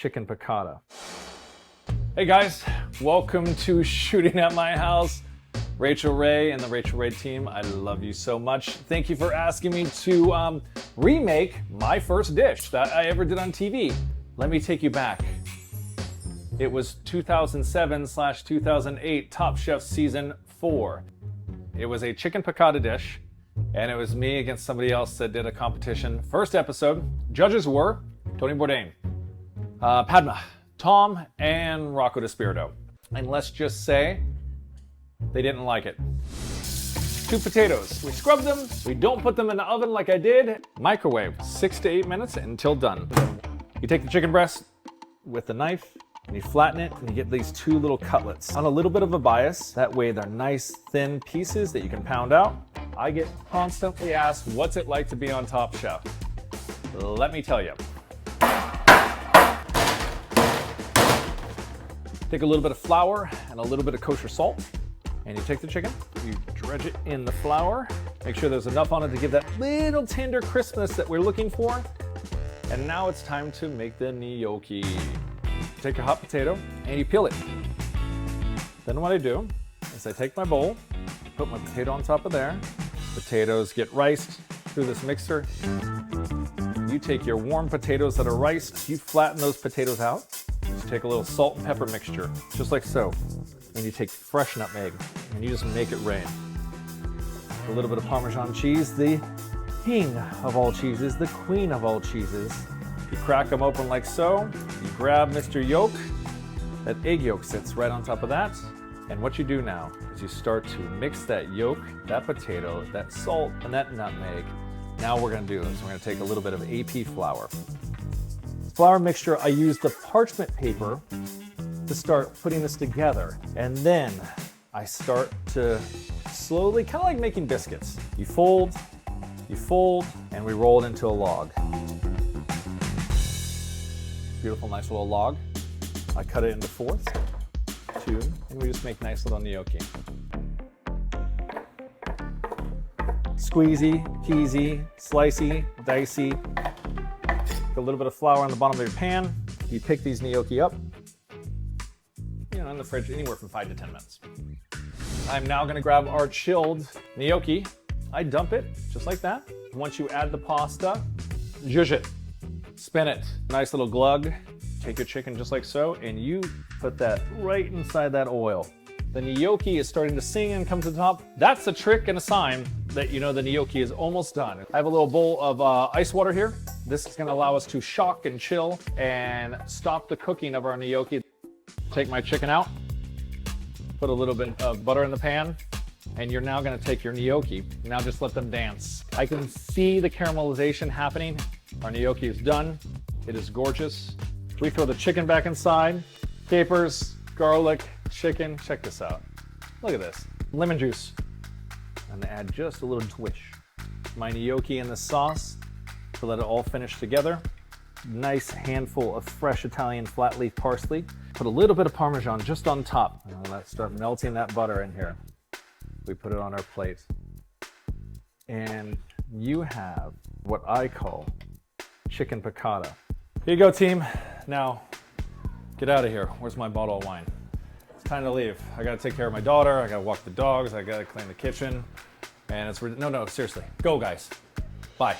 chicken piccata. Hey guys, welcome to Shooting at My House. Rachael Ray and the Rachael Ray team, I love you so much. Thank you for asking me to remake my first dish that I ever did on TV. Let me take you back. It was 2007/2008 Top Chef Season 4. It was a chicken piccata dish, and it was me against somebody else that did a competition. First episode, judges were Tony Bourdain, Padma, Tom, and Rocco DiSpirito. And let's just say, they didn't like it. 2 potatoes. We scrub them. We don't put them in the oven like I did. Microwave, 6 to 8 minutes until done. You take the chicken breast with the knife and you flatten it and you get these 2 little cutlets on a little bit of a bias. That way they're nice thin pieces that you can pound out. I get constantly asked, what's it like to be on Top Chef? Let me tell you. Take a little bit of flour and a little bit of kosher salt. And you take the chicken, you dredge it in the flour, make sure there's enough on it to give that little tender crispness that we're looking for. And now it's time to make the gnocchi. Take a hot potato and you peel it. Then what I do is I take my bowl, put my potato on top of there. Potatoes get riced through this mixer. You take your warm potatoes that are riced, you flatten those potatoes out. You take a little salt and pepper mixture, just like so. And you take fresh nutmeg and you just make it rain. A little bit of Parmesan cheese, the king of all cheeses, the queen of all cheeses. You crack them open like so. You grab Mr. Yolk. That egg yolk sits right on top of that. And what you do now is you start to mix that yolk, that potato, that salt, and that nutmeg. Now what we're gonna do is we're gonna take a little bit of AP flour. Flour mixture, I use the parchment paper to start putting this together. And then I start to slowly, kind of like making biscuits. You fold, and we roll it into a log. Beautiful, nice little log. I cut it into 4ths, 2, and we just make nice little gnocchi. Squeezy, peasy, slicey, dicey. Put a little bit of flour on the bottom of your pan. You pick these gnocchi up. In the fridge anywhere from 5 to 10 minutes. I'm now gonna grab our chilled gnocchi. I dump it just like that. Once you add the pasta, zhuzh it, spin it. Nice little glug. Take your chicken just like so, and you put that right inside that oil. The gnocchi is starting to sing and come to the top. That's a trick and a sign that you know the gnocchi is almost done. I have a little bowl of ice water here. This is gonna allow us to shock and chill and stop the cooking of our gnocchi. Take my chicken out, put a little bit of butter in the pan, and you're now gonna take your gnocchi. Now just let them dance. I can see the caramelization happening. Our gnocchi is done. It is gorgeous. We throw the chicken back inside, capers, garlic, chicken. Check this out. Look at this. Lemon juice. And add just a little swish. My gnocchi in the sauce to let it all finish together. Nice handful of fresh Italian flat leaf parsley. Put a little bit of Parmesan just on top. And let's start melting that butter in here. We put it on our plate. And you have what I call chicken piccata. Here you go, team. Now, get out of here. Where's my bottle of wine? It's time to leave. I gotta take care of my daughter. I gotta walk the dogs. I gotta clean the kitchen. And it's, no, seriously. Go, guys. Bye.